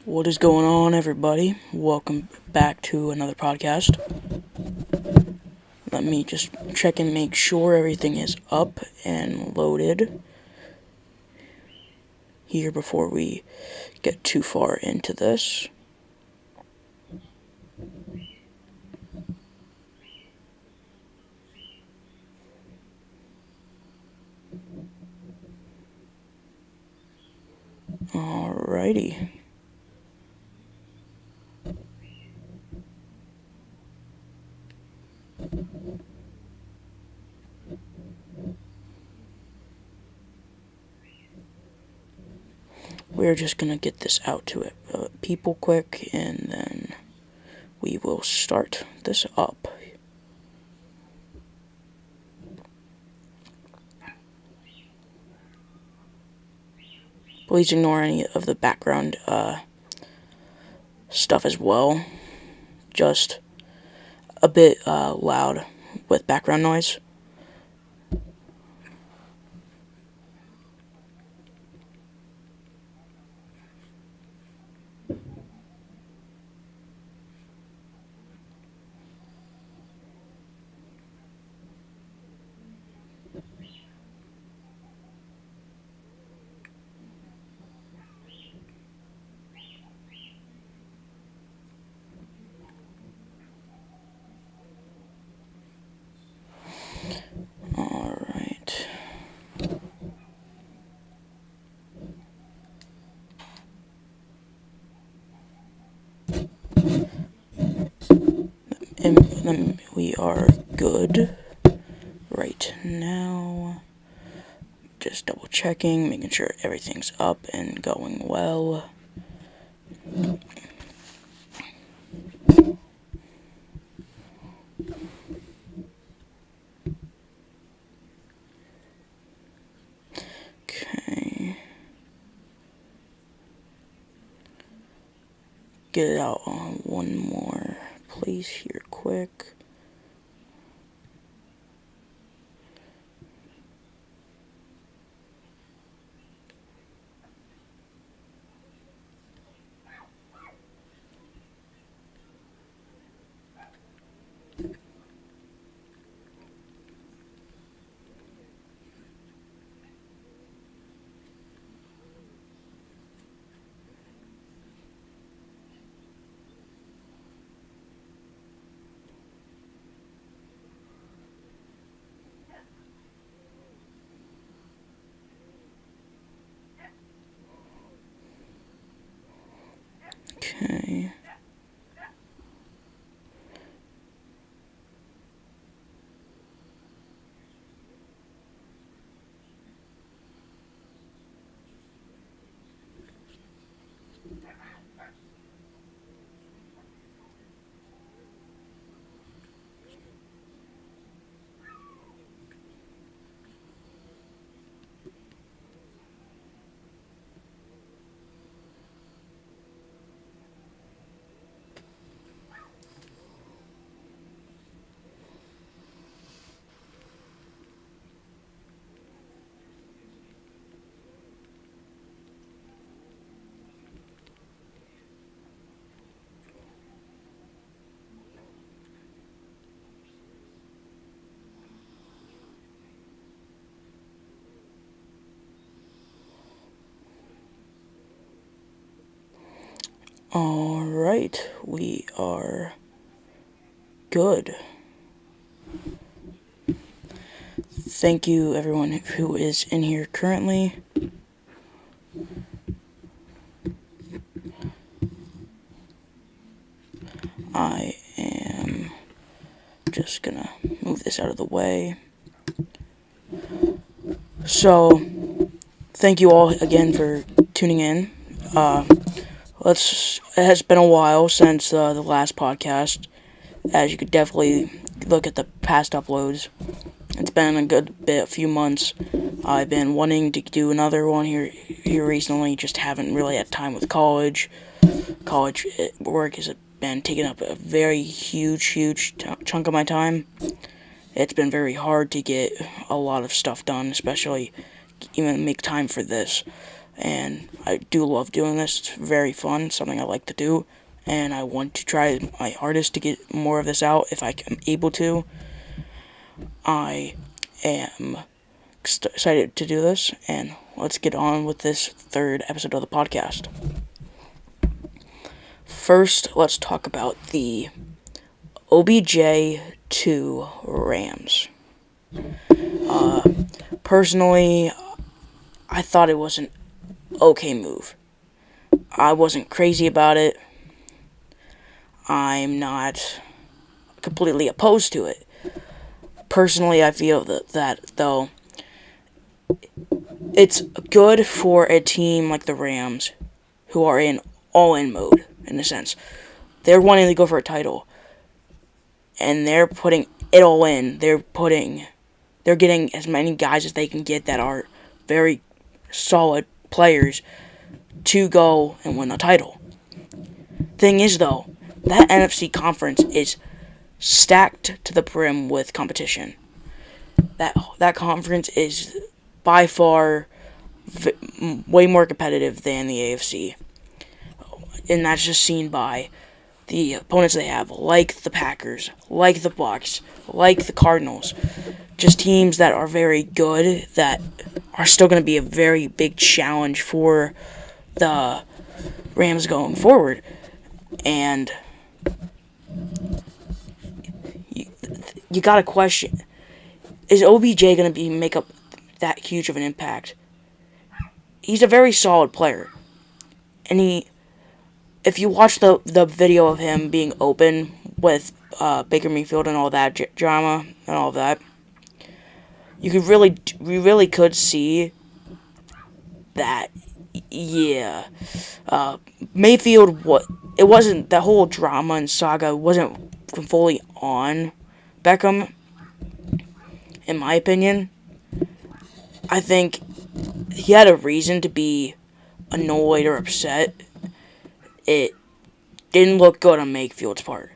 What is going on, everybody? Welcome back to another podcast. Let me just check and make sure everything is up and loaded here before we get too far into this. Alrighty. We're just gonna get this out to people quick, and then we will start this up. Please ignore any of the background stuff as well. Just a bit loud with background noise. Alright. And then we are good right now. Just double checking, making sure everything's up and going well. Okay. Get it out on one more place here quick. Okay. Alright, we are good. Thank you, everyone who is in here currently. I am just gonna move this out of the way. So, thank you all again for tuning in. It has been a while since the last podcast. As you could definitely look at the past uploads. It's been a few months. I've been wanting to do another one here recently, just haven't really had time with college. College work has been taking up a very huge chunk of my time. It's been very hard to get a lot of stuff done, especially even make time for this. and I do love doing this. It's very fun, something I like to do, and I want to try my hardest to get more of this out if I am able to. I am excited to do this, and let's get on with this third episode of the podcast. First, let's talk about the OBJ to Rams. Personally, I thought it was an okay move. I wasn't crazy about it. I'm not completely opposed to it. Personally, I feel that though, it's good for a team like the Rams, who are in all-in mode, in a sense. They're wanting to go for a title, and they're putting it all in. They're getting as many guys as they can get that are very solid players to go and win a title. Thing is, though, that NFC conference is stacked to the brim with competition. That conference is by far way more competitive than the AFC. And that's just seen by the opponents they have, like the Packers, like the Bucs, like the Cardinals. Just teams that are very good, that are still going to be a very big challenge for the Rams going forward. And you got to question, is OBJ going to make up that huge of an impact? He's a very solid player. And if you watch the video of him being open with Baker Mayfield and all that drama and all of that, you really could see that, yeah, Mayfield, it wasn't, that whole drama and saga wasn't fully on Beckham, in my opinion. I think he had a reason to be annoyed or upset. It didn't look good on Mayfield's part.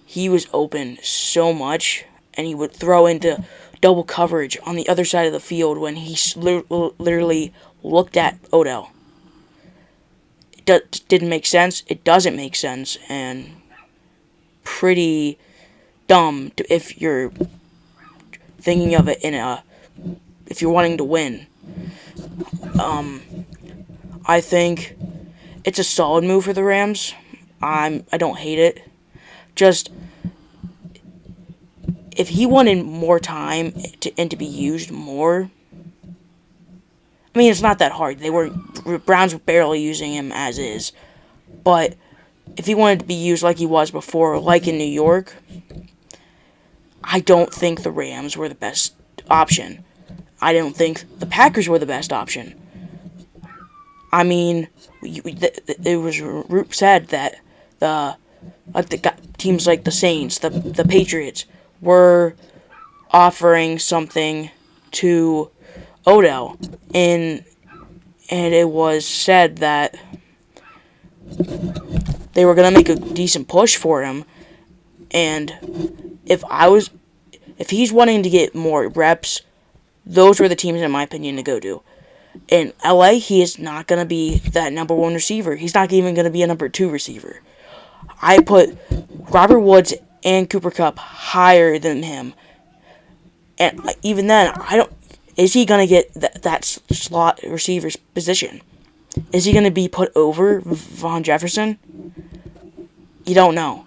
He was open so much, and he would throw into double coverage on the other side of the field when he literally looked at Odell. It didn't make sense. It doesn't make sense, and pretty dumb if you're thinking of it if you're wanting to win. I think it's a solid move for the Rams. I don't hate it. Just, if he wanted more time to be used more, I mean, it's not that hard. Browns were barely using him as is. But if he wanted to be used like he was before, like in New York, I don't think the Rams were the best option. I don't think the Packers were the best option. I mean, it was said that teams like the Saints, the Patriots, were offering something to Odell, and it was said that they were gonna make a decent push for him. And if he's wanting to get more reps, those were the teams, in my opinion, to go to. In LA, he is not going to be that number one receiver. He's not even going to be a number two receiver. I put Robert Woods and Cooper Kupp higher than him. And even then, is he going to get that slot receiver's position? Is he going to be put over Von Jefferson? You don't know.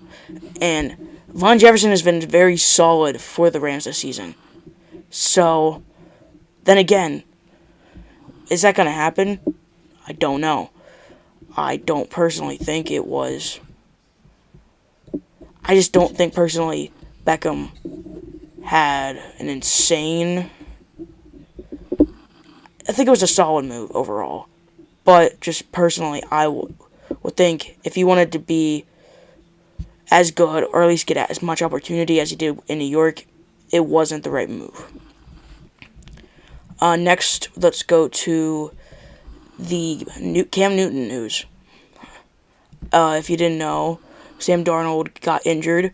And Von Jefferson has been very solid for the Rams this season. So, then again, is that going to happen? I don't know. I don't personally think it was. I just don't think personally Beckham had an insane. I think it was a solid move overall. But just personally, I would think if he wanted to be as good, or at least get as much opportunity as he did in New York, it wasn't the right move. Next, let's go to the Cam Newton news. If you didn't know, Sam Darnold got injured.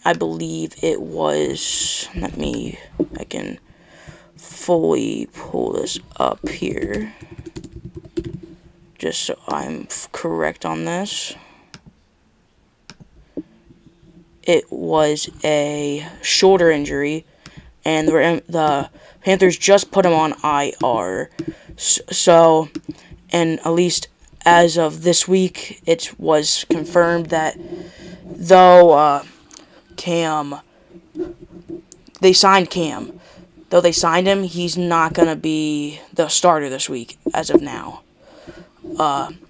I believe it was, I can fully pull this up here. just so I'm correct on this. It was a shoulder injury, and the Panthers just put him on IR. So, and at least as of this week, it was confirmed that though they signed Cam. Though they signed him, he's not going to be the starter this week, as of now.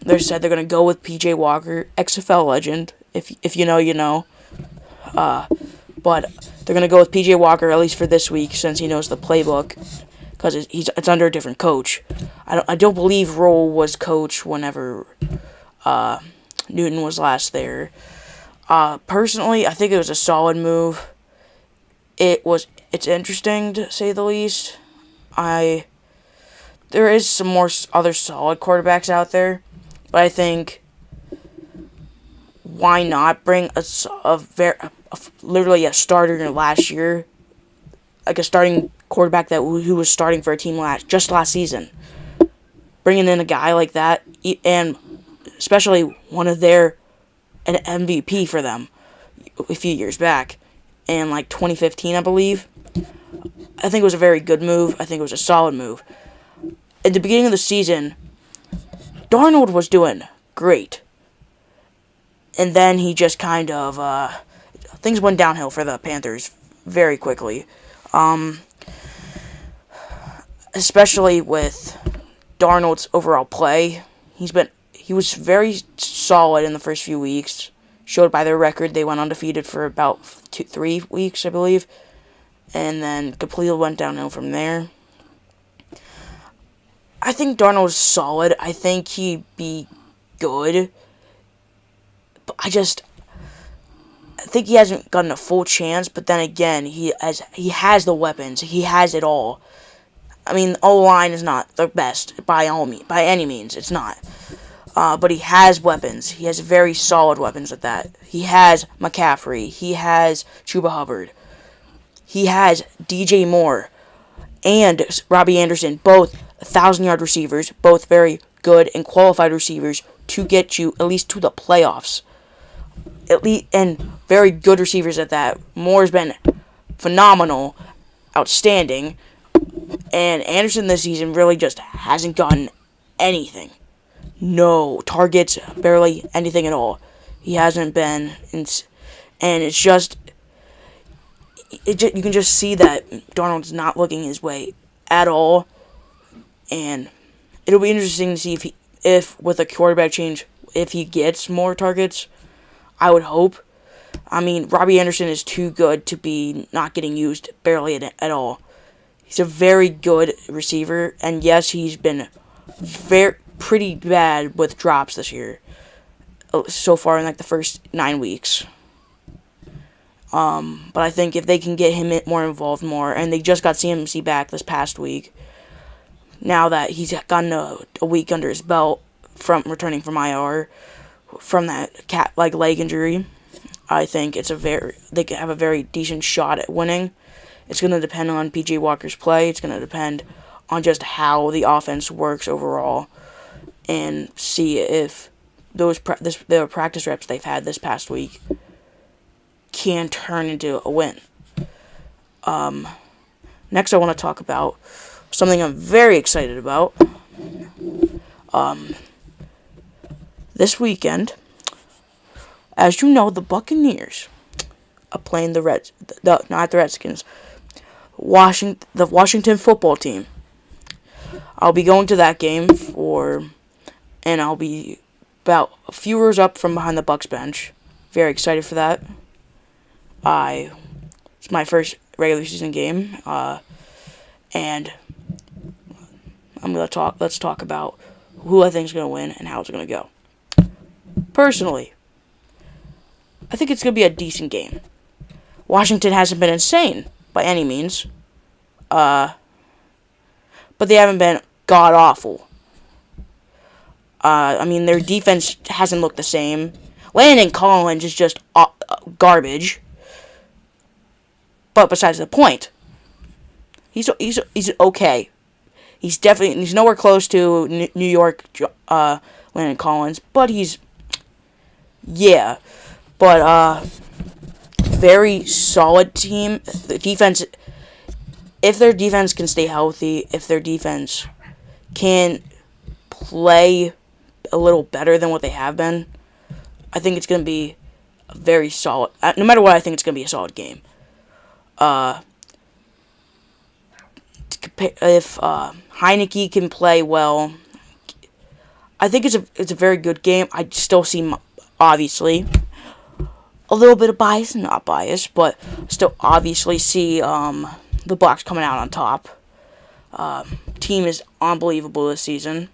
They said they're going to go with P.J. Walker, XFL legend. If you know, you know. But they're going to go with P.J. Walker, at least for this week, since he knows the playbook. Because it's under a different coach. I don't believe Roll was coach whenever Newton was last there. Personally, I think it was a solid move. It's interesting, to say the least. There is some more other solid quarterbacks out there, but I think why not bring literally a starter last year, like a starting quarterback who was starting for a team last season, bringing in a guy like that, and especially an MVP for them a few years back, in like 2015, I believe. I think it was a very good move. I think it was a solid move. At the beginning of the season, Darnold was doing great. And then he just kind of, things went downhill for the Panthers very quickly. Especially with Darnold's overall play. He was very solid in the first few weeks. Showed by their record, they went undefeated for about 3 weeks, I believe. And then completely went downhill from there. I think Darnold is solid. I think he'd be good. But I think he hasn't gotten a full chance. But then again, he has the weapons. He has it all. I mean, O-line is not the best by any means. It's not. But he has weapons. He has very solid weapons at that. He has McCaffrey. He has Chuba Hubbard. He has DJ Moore and Robbie Anderson, both 1,000-yard receivers, both very good and qualified receivers to get you at least to the playoffs. And very good receivers at that. Moore's been phenomenal, outstanding, and Anderson this season really just hasn't gotten anything. No targets, barely anything at all. He hasn't been, and it's just, you can just see that Darnold's not looking his way at all, and it'll be interesting to see if with a quarterback change, if he gets more targets. I would hope. I mean, Robbie Anderson is too good to be not getting used barely at all. He's a very good receiver, and yes, he's been pretty bad with drops this year, so far in like the first 9 weeks. But I think if they can get him more involved and they just got CMC back this past week, now that he's gotten a week under his belt from returning from IR, from that leg injury, I think they could have a very decent shot at winning. It's going to depend on P.J. Walker's play. It's going to depend on just how the offense works overall, and see if the practice reps they've had this past week can turn into a win. Next, I want to talk about something I'm very excited about. This weekend, as you know, the Buccaneers are playing the Redskins, the Washington football team. I'll be going to that game and I'll be about a few rows up from behind the Bucs bench. Very excited for that. It's my first regular season game, and let's talk about who I think is going to win and how it's going to go. Personally, I think it's going to be a decent game. Washington hasn't been insane by any means, but they haven't been god-awful. I mean, their defense hasn't looked the same. Landon Collins is just garbage. But besides the point, he's okay. he's nowhere close to New York Landon Collins, but very solid team. The defense, if their defense can stay healthy, if their defense can play a little better than what they have been, I think it's going to be a very solid. No matter what, I think it's going to be a solid game. If Heineke can play well, I think it's a very good game. I still see, obviously, a little bit of bias, not bias, but still obviously see the Bucks coming out on top. Team is unbelievable this season.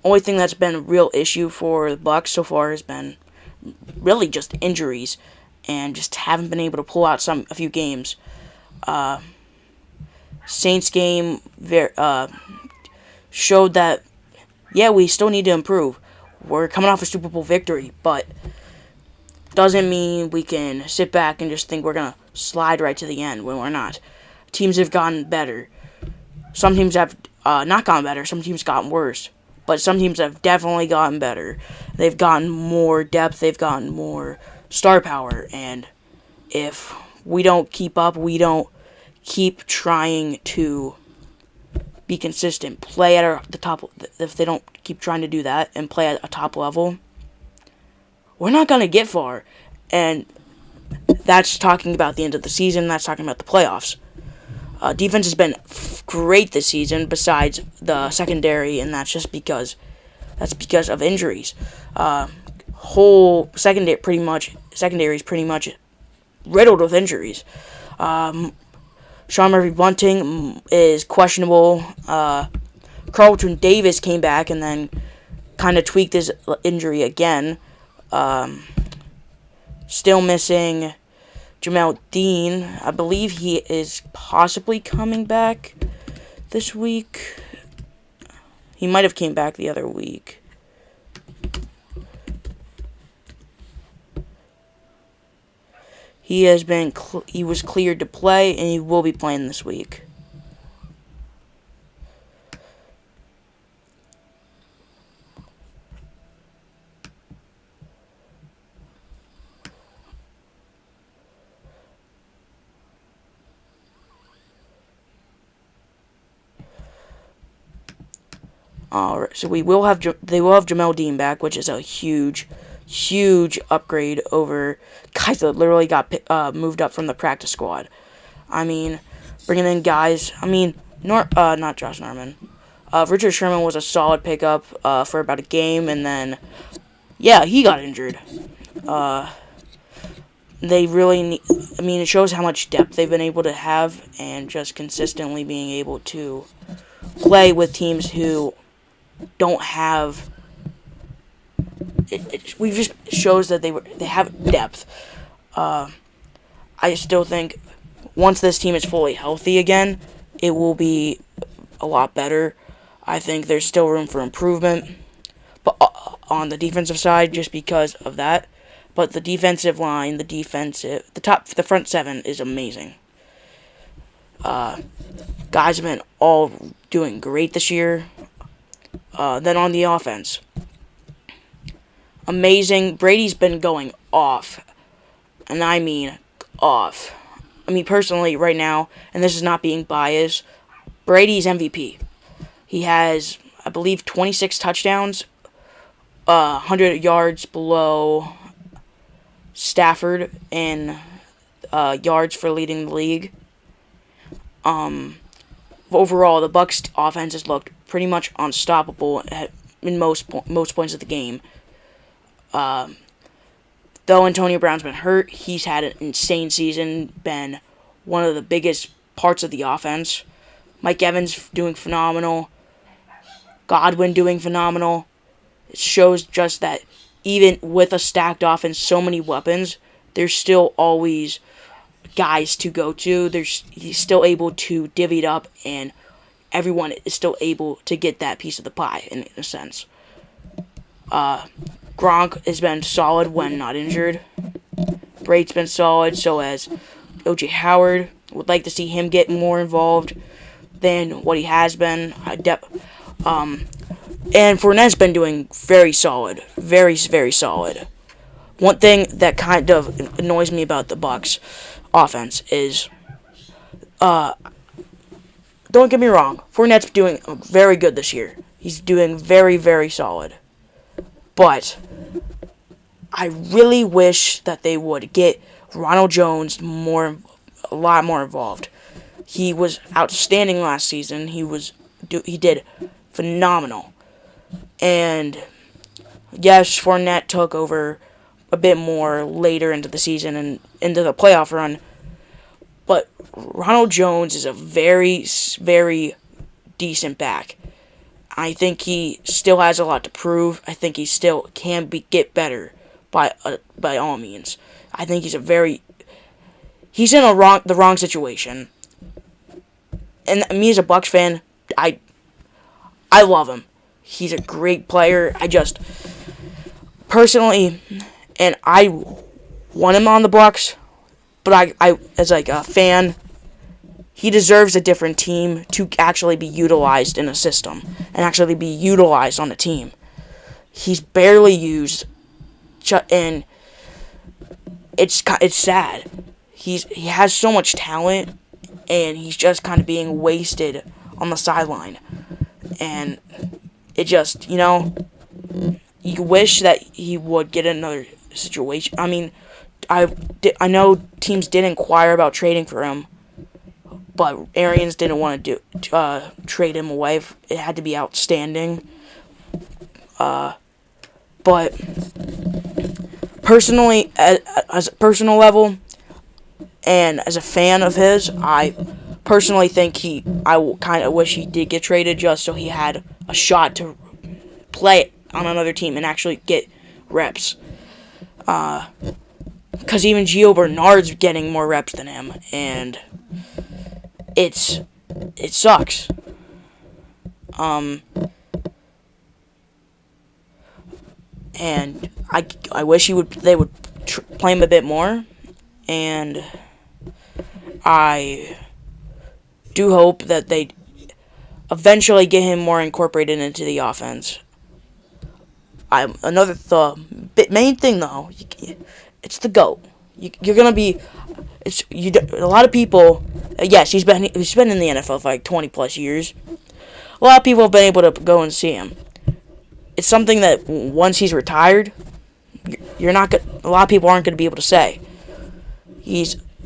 Only thing that's been a real issue for the Bucks so far has been really just injuries, and just haven't been able to pull out a few games. Saints game showed that, yeah, we still need to improve. We're coming off a Super Bowl victory, but doesn't mean we can sit back and just think we're going to slide right to the end when we're not. Teams have gotten better. Some teams have not gotten better. Some teams gotten worse. But some teams have definitely gotten better. They've gotten more depth. They've gotten more star power. And if we don't keep up, we don't keep trying to be consistent, play at the top. If they don't keep trying to do that and play at a top level, we're not going to get far. And that's talking about the end of the season. That's talking about the playoffs. Defense has been great this season, besides the secondary, and that's because of injuries. Whole secondary is pretty much riddled with injuries. Sean Murphy-Bunting is questionable. Carlton Davis came back and then kind of tweaked his injury again. Still missing Jamel Dean. I believe he is possibly coming back this week. He might have came back the other week. He was cleared to play, and he will be playing this week. Alright, so they will have Jamel Dean back, which is a huge upgrade over guys that literally got moved up from the practice squad. I mean, bringing in guys. I mean, not Josh Norman. Richard Sherman was a solid pickup for about a game, and then he got injured. They really need. I mean, it shows how much depth they've been able to have, and just consistently being able to play with teams who don't have. It just shows that they have depth. I still think once this team is fully healthy again, it will be a lot better. I think there's still room for improvement, but on the defensive side, just because of that. But the defensive line, the front seven is amazing. Guys have been all doing great this year. Then on the offense, amazing. Brady's been going off, and I mean off. I mean, personally, right now, and this is not being biased, Brady's MVP. He has, I believe, 26 touchdowns, 100 yards below Stafford in yards for leading the league. Overall, the Bucs' offense has looked pretty much unstoppable in most points of the game. Though Antonio Brown's been hurt, he's had an insane season, been one of the biggest parts of the offense. Mike Evans doing phenomenal. Godwin doing phenomenal. It shows just that even with a stacked offense, so many weapons, there's still always guys to go to. He's still able to divvy it up, and everyone is still able to get that piece of the pie, in a sense. Gronk has been solid when not injured. Braid's been solid, so has O.J. Howard. Would like to see him get more involved than what he has been. And Fournette's been doing very solid. Very, very solid. One thing that kind of annoys me about the Bucs offense is, don't get me wrong, Fournette's doing very good this year. He's doing very, very solid. But I really wish that they would get Ronald Jones a lot more involved. He was outstanding last season. He did phenomenal. And yes, Fournette took over a bit more later into the season and into the playoff run. But Ronald Jones is a very, very decent back. I think he still has a lot to prove. I think he still can get better by all means. I think he's in the wrong situation. And me as a Bucs fan, I love him. He's a great player. I just personally, and I want him on the Bucs, but I as like a fan, he deserves a different team to actually be utilized in a system and actually be utilized on a team. He's barely used, and it's sad. He has so much talent, and he's just kind of being wasted on the sideline. And it just, you wish that he would get another situation. I mean, I know teams did inquire about trading for him, but Arians didn't want to trade him away. It had to be outstanding. But personally, as a personal level, and as a fan of his, I personally think I kind of wish he did get traded just so he had a shot to play on another team and actually get reps. Because even Gio Bernard's getting more reps than him, and it sucks. And I wish they would play him a bit more, and I do hope that they eventually get him more incorporated into the offense. Main thing though, it's the GOAT. You're gonna be. A lot of people. Yes, he's been in the NFL for like 20 plus years. A lot of people have been able to go and see him. It's something that once he's retired, a lot of people aren't gonna be able to say.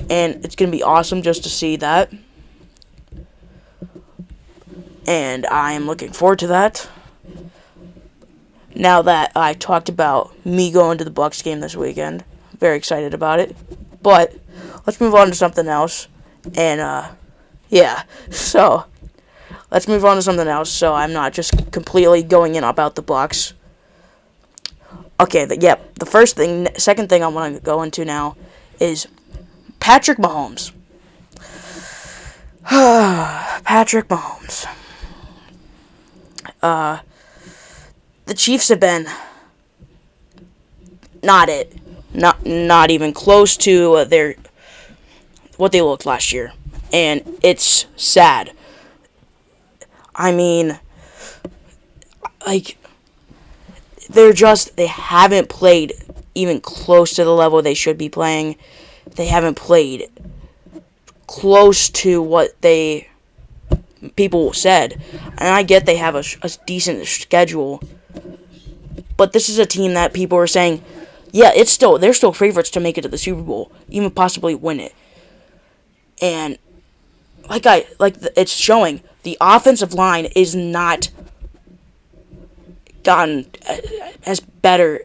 And it's gonna be awesome just to see that. And I am looking forward to that. Now that I talked about me going to the Bucs game this weekend, very excited about it. But let's move on to something else. And so let's move on to something else. So I'm not just completely going in about the Bucs. Okay, the second thing I want to go into now is Patrick Mahomes. Patrick Mahomes. The Chiefs have been not even close to what they looked last year, and it's sad. I mean, like, they haven't played even close to the level they should be playing. They haven't played close to what people said. And I get they have a decent schedule, but this is a team that people are saying, yeah, they're still favorites to make it to the Super Bowl, even possibly win it. And it's showing the offensive line is not gotten as better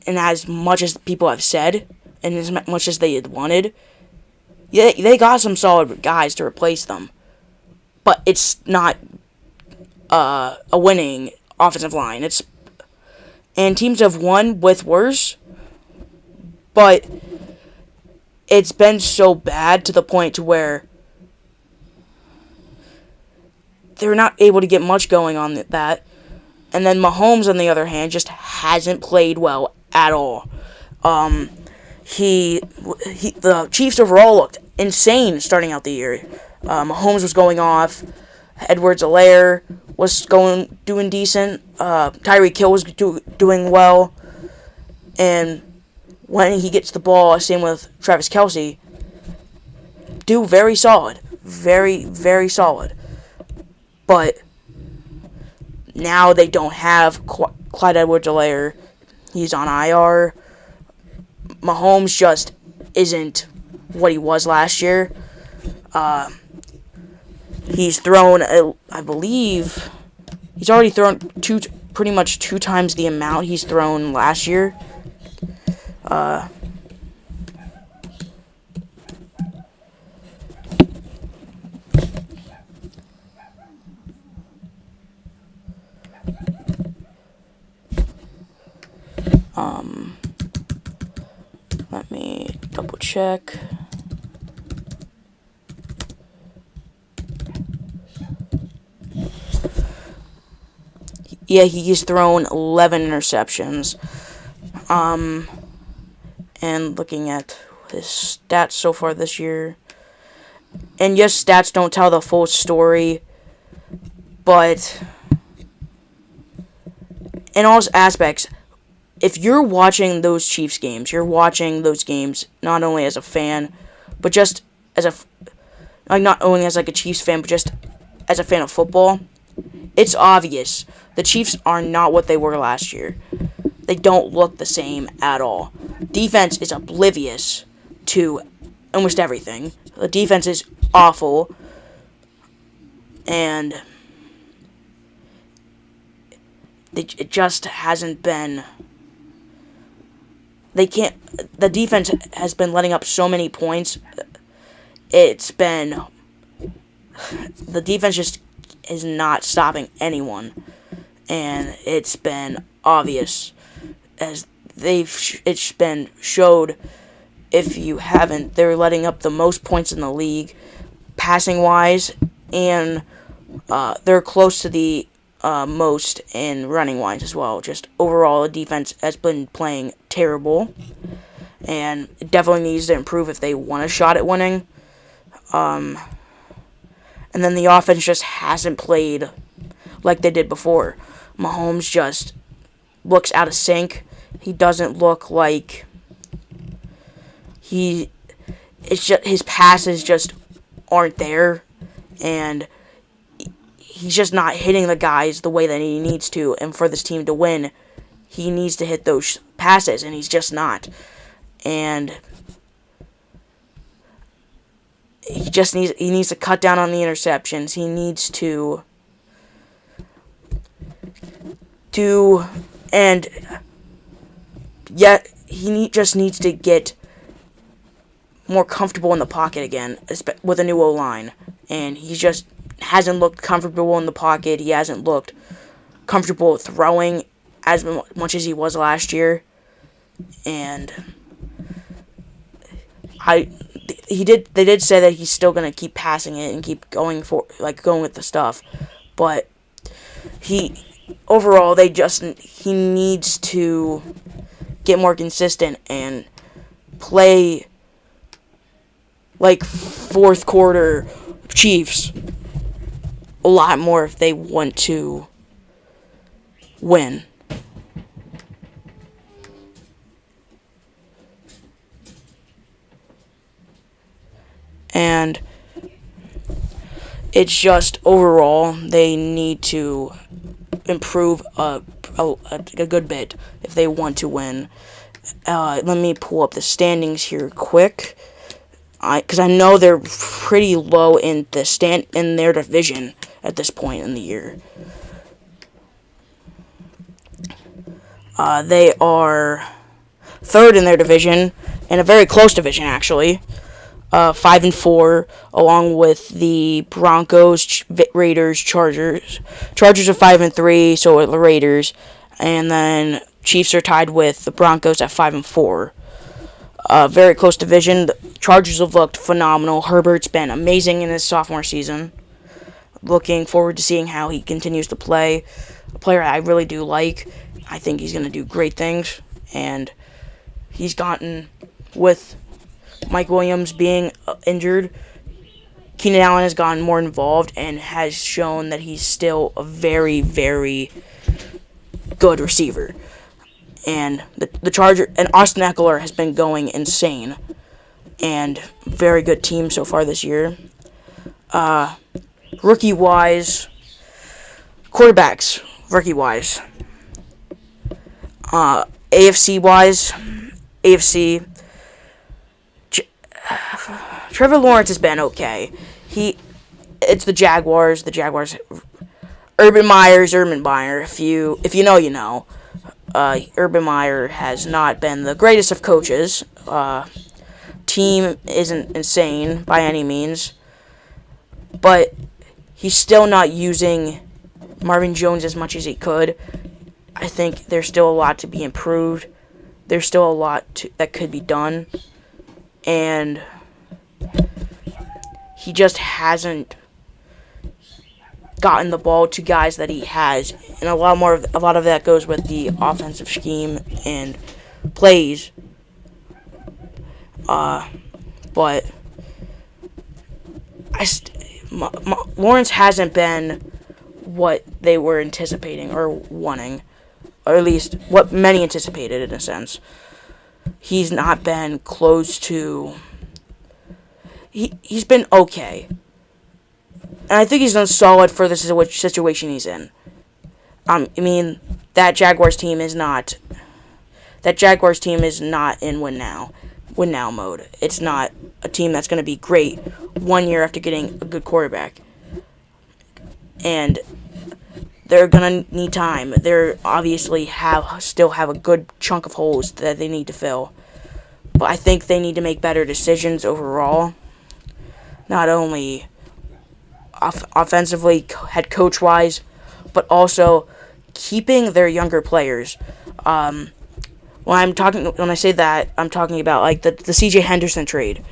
and as much as people have said and as much as they had wanted. Yeah, they got some solid guys to replace them, but it's not a winning offensive line. And teams have won with worse, but it's been so bad to the point to where they're not able to get much going on that. And then Mahomes, on the other hand, just hasn't played well at all. The Chiefs overall looked insane starting out the year. Mahomes was going off. Edwards-Helaire was doing decent. Tyreek Hill was doing well. And when he gets the ball, same with Travis Kelce, do very solid. Very, very solid. But now they don't have Clyde Edwards-Helaire. He's on IR. Mahomes just isn't what he was last year. He's thrown, I believe, he's already thrown pretty much 2 times the amount he's thrown last year. Let me double check. Yeah, he's thrown 11 interceptions. And looking at his stats so far this year. And yes, stats don't tell the full story, but in all aspects, if you're watching those Chiefs games, you're watching those games not only as a fan, but just as not only as like a Chiefs fan, but just as a fan of football. It's obvious the Chiefs are not what they were last year. They don't look the same at all. Defense is oblivious to almost everything. The defense is awful, and it just hasn't been. The defense has been letting up so many points. The defense just is not stopping anyone, and it's been obvious as it's been showed. If you haven't, they're letting up the most points in the league, passing wise, and they're close to the most in running wise as well. Just overall, the defense has been playing terrible, and it definitely needs to improve if they want a shot at winning. And then the offense just hasn't played like they did before. Mahomes just looks out of sync. He doesn't look like it's just his passes just aren't there, and he's just not hitting the guys the way that he needs to. And for this team to win, he needs to hit those passes, and he's just not. And he needs to cut down on the interceptions. He needs to just needs to get more comfortable in the pocket again with a new O-line. And he just hasn't looked comfortable in the pocket. He hasn't looked comfortable throwing as much as he was last year. And they did say that he's still going to keep passing it and keep going with the stuff. But he needs to get more consistent and play like fourth quarter Chiefs a lot more if they want to win. And it's just overall they need to improve a good bit if they want to win. Let me pull up the standings here quick, because I know they're pretty low in their division at this point in the year. They are third in their division, in a very close division actually. 5-4, along with the Broncos, Raiders, Chargers. Chargers are 5-3, so are the Raiders, and then Chiefs are tied with the Broncos at 5-4. Very close division. The Chargers have looked phenomenal. Herbert's been amazing in his sophomore season. Looking forward to seeing how he continues to play. A player I really do like. I think he's going to do great things, and he's gotten with Mike Williams being injured, Keenan Allen has gotten more involved and has shown that he's still a very, very good receiver. And the Charger and Austin Eckler has been going insane, and very good team so far this year. Rookie-wise, quarterbacks, rookie-wise. AFC-wise, Trevor Lawrence has been okay. It's the Jaguars. Urban Meyer. If you know, you know. Urban Meyer has not been the greatest of coaches. Team isn't insane by any means, but he's still not using Marvin Jones as much as he could. I think there's still a lot to be improved. There's still a lot that could be done, and he just hasn't gotten the ball to guys that he has, and a lot of that goes with the offensive scheme and plays. But Lawrence hasn't been what they were anticipating or wanting, or at least what many anticipated in a sense. He's not been close to. He's been okay. And I think he's done solid for the situation he's in. I mean, that Jaguars team is not in win now mode. It's not a team that's going to be great 1 year after getting a good quarterback. And they're going to need time. They're obviously still have a good chunk of holes that they need to fill. But I think they need to make better decisions overall. Not only offensively, head coach wise, but also keeping their younger players. When I say that, I'm talking about like the C.J. Henderson trade,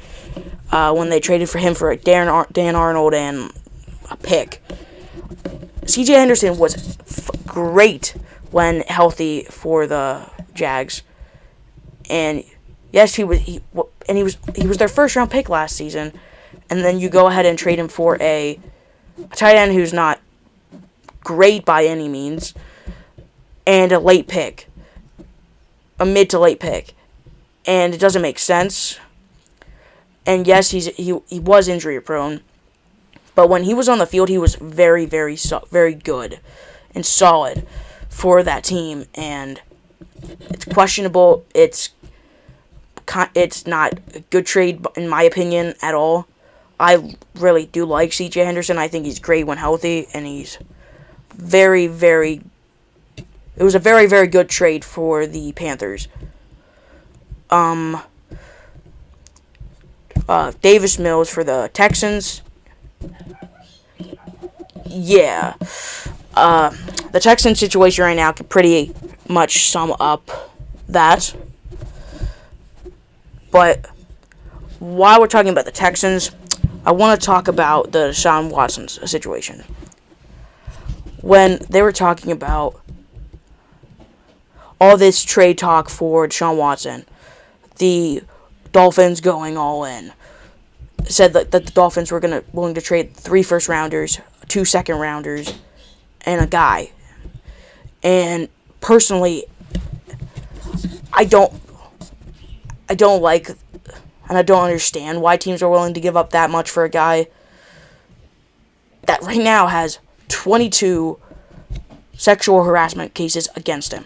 when they traded for him for Dan Arnold and a pick. C.J. Henderson was great when healthy for the Jags, and yes, he was their first round pick last season. And then you go ahead and trade him for a tight end who's not great by any means, and a late pick, a mid to late pick, and it doesn't make sense. And yes, he was injury prone, but when he was on the field, he was very, very, very good and solid for that team. And it's questionable. It's not a good trade in my opinion at all. I really do like C.J. Henderson. I think he's great when healthy, and he's very, very. It was a very, very good trade for the Panthers. Davis Mills for the Texans. Yeah. The Texans situation right now can pretty much sum up that. But while we're talking about the Texans, I want to talk about the Deshaun Watson situation. When they were talking about all this trade talk for Deshaun Watson, the Dolphins going all in, said that the Dolphins were willing to trade 3 first-rounders, 2 second-rounders, and a guy. And personally, I don't like, and I don't understand why teams are willing to give up that much for a guy that right now has 22 sexual harassment cases against him.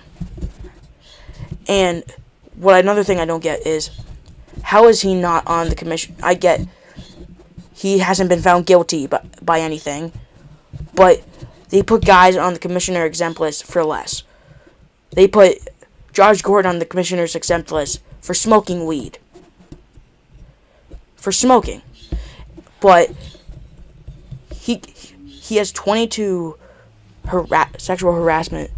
And another thing I don't get is, how is he not on the commission? I get he hasn't been found guilty by anything, but they put guys on the commissioner exempt list for less. They put Josh Gordon on the commissioner's exempt list for smoking weed. For smoking. But he has 22 sexual harassment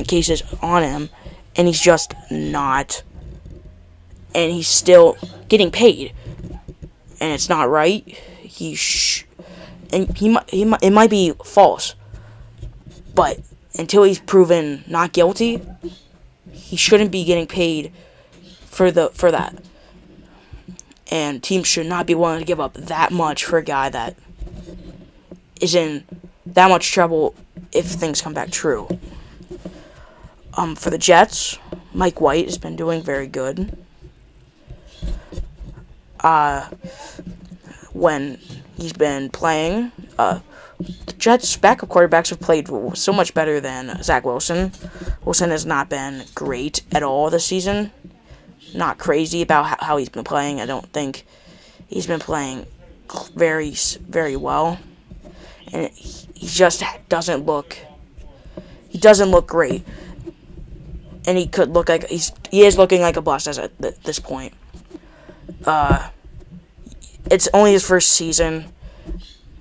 cases on him, and he's just not. And he's still getting paid, and it's not right. It might be false, but until he's proven not guilty, he shouldn't be getting paid for that. And teams should not be willing to give up that much for a guy that is in that much trouble if things come back true. For the Jets, Mike White has been doing very good. When he's been playing, the Jets' backup quarterbacks have played so much better than Zach Wilson. Wilson has not been great at all this season. Not crazy about how he's been playing. I don't think he's been playing very, very well. And he just doesn't look. He doesn't look great. And he could look like he is looking like a bust at this point. It's only his first season,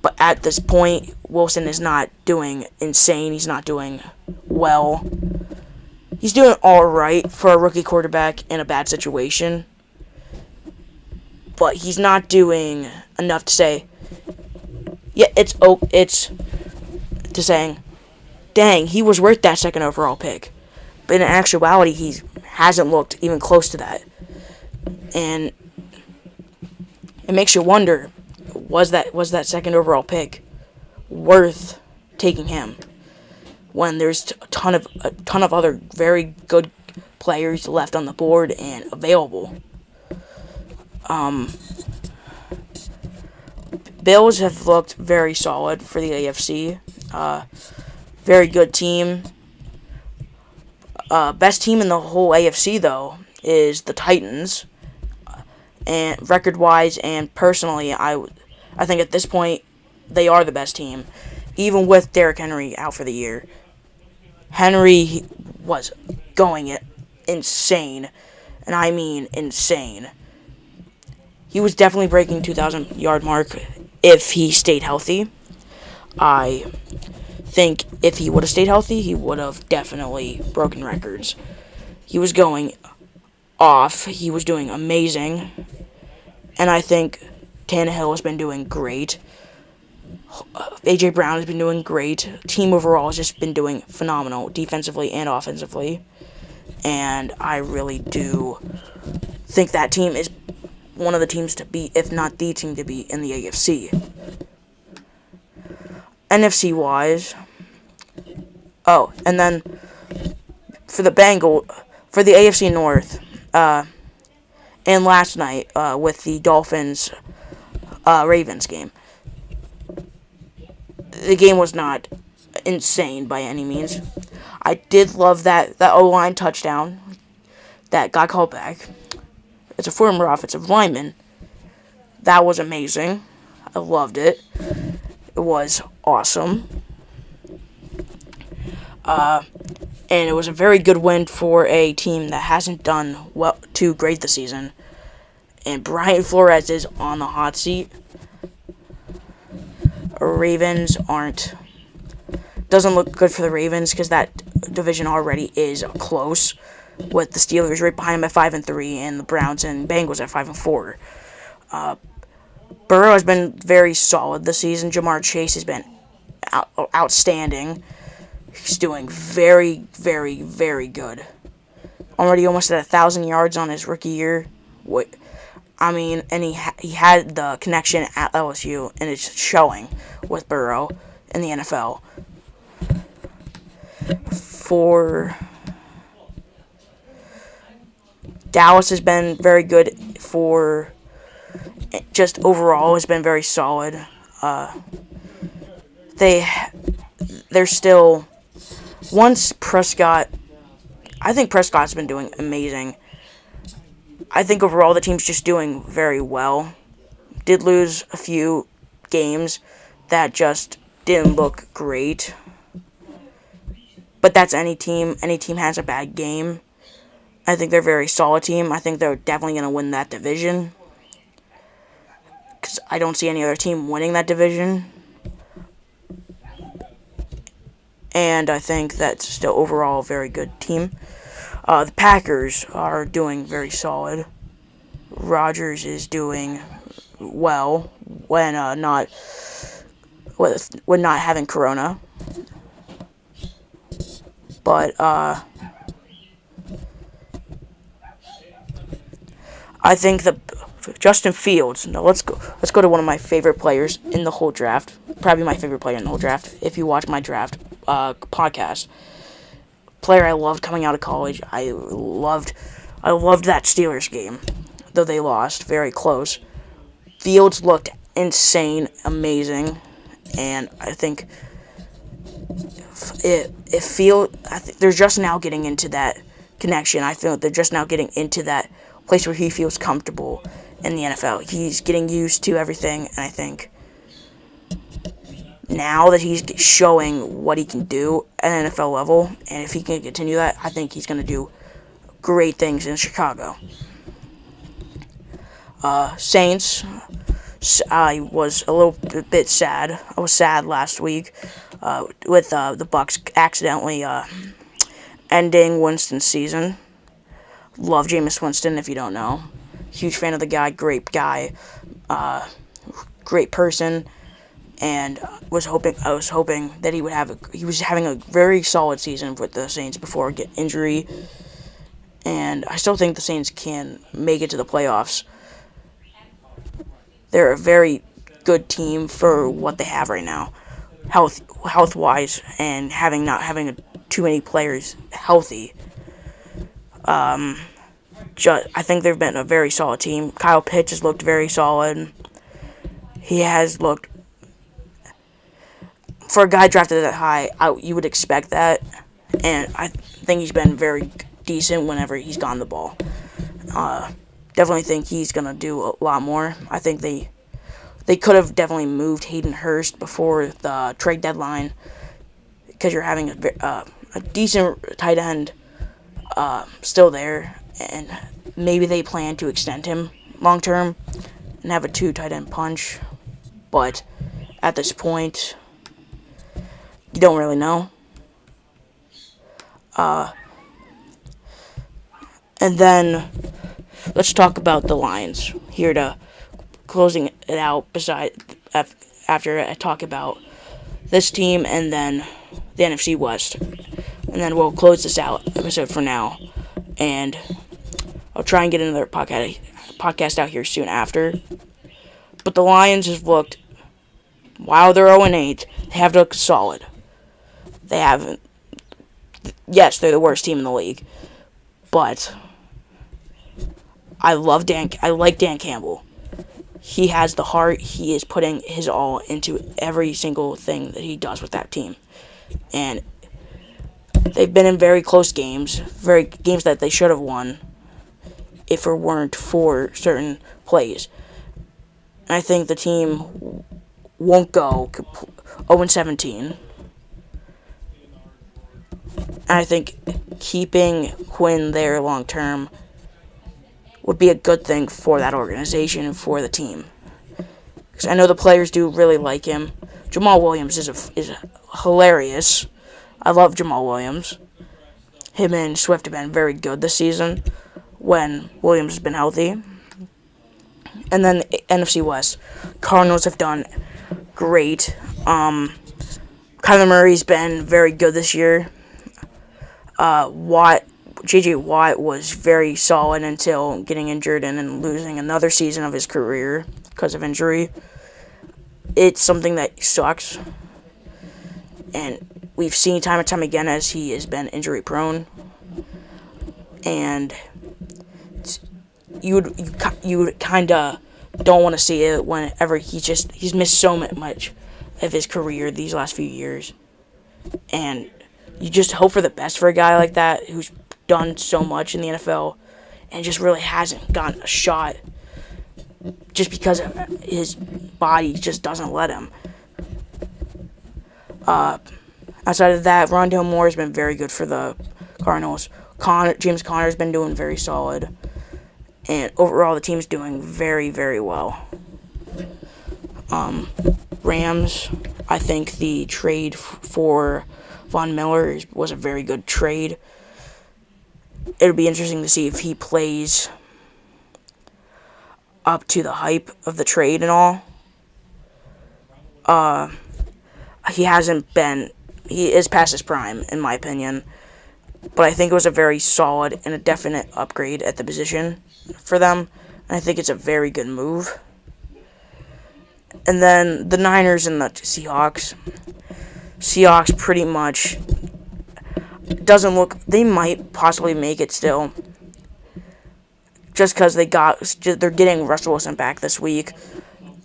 but at this point, Wilson is not doing insane. He's not doing well. He's doing all right for a rookie quarterback in a bad situation, but he's not doing enough to say, yeah, it's to saying, dang, he was worth that second overall pick. But in actuality, he hasn't looked even close to that. And it makes you wonder, was that second overall pick worth taking him when there's a ton of other very good players left on the board and available? Bills have looked very solid for the AFC. Very good team. Best team in the whole AFC, though, is the Titans. And record-wise and personally, I think at this point, they are the best team. Even with Derrick Henry out for the year. Henry was going it insane. And I mean insane. He was definitely breaking 2,000-yard mark if he stayed healthy. I think if he would have stayed healthy, he would have definitely broken records. He was going off. He was doing amazing. And I think Tannehill has been doing great. A.J. Brown has been doing great. Team overall has just been doing phenomenal, defensively and offensively. And I really do think that team is one of the teams to beat, if not the team to beat in the AFC. NFC-wise, and then for the AFC North, and last night with the Dolphins Ravens game. The game was not insane by any means. I did love that O-line touchdown that got called back. It's a former offensive lineman. That was amazing. I loved it. It was awesome. And it was a very good win for a team that hasn't done too great this season. And Brian Flores is on the hot seat. Ravens doesn't look good for the Ravens because that division already is close, with the Steelers right behind them at 5-3 and the Browns and Bengals at 5-4. Burrow has been very solid this season. Jamar Chase has been outstanding. He's doing very, very, very good. Already almost at 1,000 yards on his rookie year. And he had the connection at LSU, and it's showing with Burrow in the NFL. For Dallas has been very good for just overall has been very solid. They're still once Prescott. I think Prescott's been doing amazing. I think overall the team's just doing very well. Did lose a few games that just didn't look great. But that's any team. Any team has a bad game. I think they're a very solid team. I think they're definitely going to win that division. Because I don't see any other team winning that division. And I think that's still overall a very good team. The Packers are doing very solid. Rodgers is doing well when not having corona. But I think that Justin Fields. No, let's go to one of my favorite players in the whole draft. Probably my favorite player in the whole draft. If you watch my draft podcast, player I loved coming out of college. I loved that Steelers game, though they lost, very close. Fields looked insane, amazing, and I think they're just now getting into that connection. I feel like they're just now getting into that place where he feels comfortable in the NFL. He's getting used to everything, and I think now that he's showing what he can do at an NFL level, and if he can continue that, I think he's going to do great things in Chicago. Saints, I was a little bit sad. I was sad last week with the Bucks accidentally ending Winston's season. Love Jameis Winston, if you don't know. Huge fan of the guy, great guy, great person, and I was hoping that he was having a very solid season with the Saints before get injury, and I still think the Saints can make it to the playoffs. They're a very good team for what they have right now, health wise, and not having too many players healthy. I think they've been a very solid team. Kyle Pitts has looked very solid. He has looked, for a guy drafted that high, you would expect that, and I think he's been very decent whenever he's gotten the ball. Definitely think he's going to do a lot more. I think they could have definitely moved Hayden Hurst before the trade deadline, because you're having a decent tight end still there, and maybe they plan to extend him long term and have a 2 tight end punch, but at this point, you don't really know. And then let's talk about the Lions here to closing it out. After I talk about this team and then the NFC West, and then we'll close this episode for now. And I'll try and get another podcast out here soon after. But the Lions have looked, while they're 0-8, they have looked solid. They haven't. Yes, they're the worst team in the league, but I like Dan Campbell. He has the heart. He is putting his all into every single thing that he does with that team, and they've been in very close games, games that they should have won if it weren't for certain plays. And I think the team won't go 0-17. And I think keeping Quinn there long term would be a good thing for that organization and for the team. Because I know the players do really like him. Jamal Williams is hilarious. I love Jamal Williams. Him and Swift have been very good this season when Williams has been healthy. And then the NFC West, Cardinals have done great. Kyler Murray's been very good this year. J.J. Watt was very solid until getting injured and then losing another season of his career because of injury. It's something that sucks, and we've seen time and time again as he has been injury prone, and you would kind of don't want to see it whenever he's missed so much of his career these last few years, and you just hope for the best for a guy like that who's done so much in the NFL and just really hasn't gotten a shot just because his body just doesn't let him. Outside of that, Rondale Moore has been very good for the Cardinals. James Conner's been doing very solid. And overall, the team's doing very, very well. Rams, I think the trade for Von Miller was a very good trade. It'll be interesting to see if he plays up to the hype of the trade and all. He is past his prime, in my opinion. But I think it was a very solid and a definite upgrade at the position for them. I think it's a very good move. And then the Niners and the Seahawks. Seahawks pretty much doesn't look. They might possibly make it still, just because they're getting Russell Wilson back this week,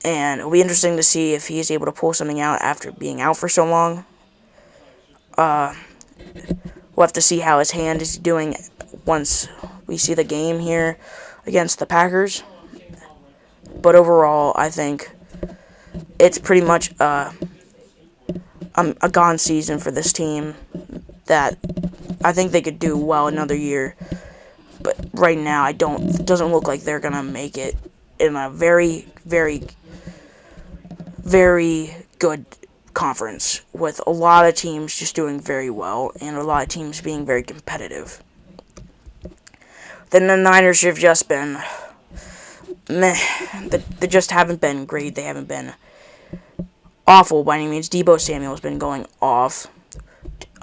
and it'll be interesting to see if he's able to pull something out after being out for so long. We'll have to see how his hand is doing once we see the game here against the Packers. But overall, I think it's pretty much a gone season for this team. That I think they could do well another year, but right now it doesn't look like they're gonna make it in a very, very, very good conference with a lot of teams just doing very well and a lot of teams being very competitive. Then the Niners have just been meh. They just haven't been great. They haven't been awful by any means. Deebo Samuel's been going off.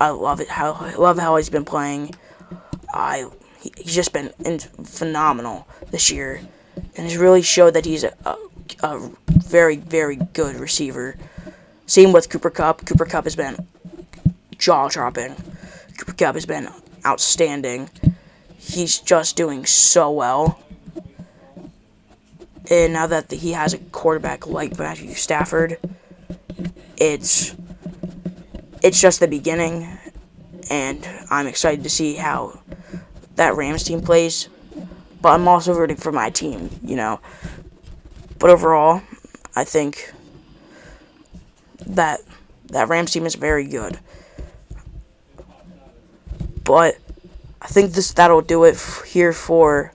I love it. I love how he's been playing. He's just been phenomenal this year, and has really showed that he's a very, very good receiver. Same with Cooper Kupp. Cooper Kupp has been jaw-dropping. Cooper Kupp has been outstanding. He's just doing so well. And now that he has a quarterback like Matthew Stafford, it's just the beginning, and I'm excited to see how that Rams team plays. But I'm also rooting for my team, But overall, I think that Rams team is very good. But I think that'll do it here for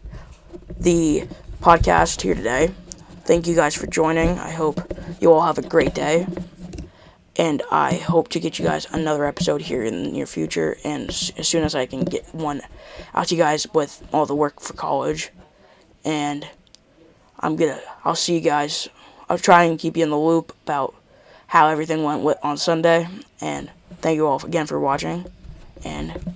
the podcast here today. Thank you guys for joining. I hope you all have a great day. And I hope to get you guys another episode here in the near future. And as soon as I can get one out to you guys with all the work for college. And I'll see you guys. I'll try and keep you in the loop about how everything went on Sunday. And thank you all again for watching. And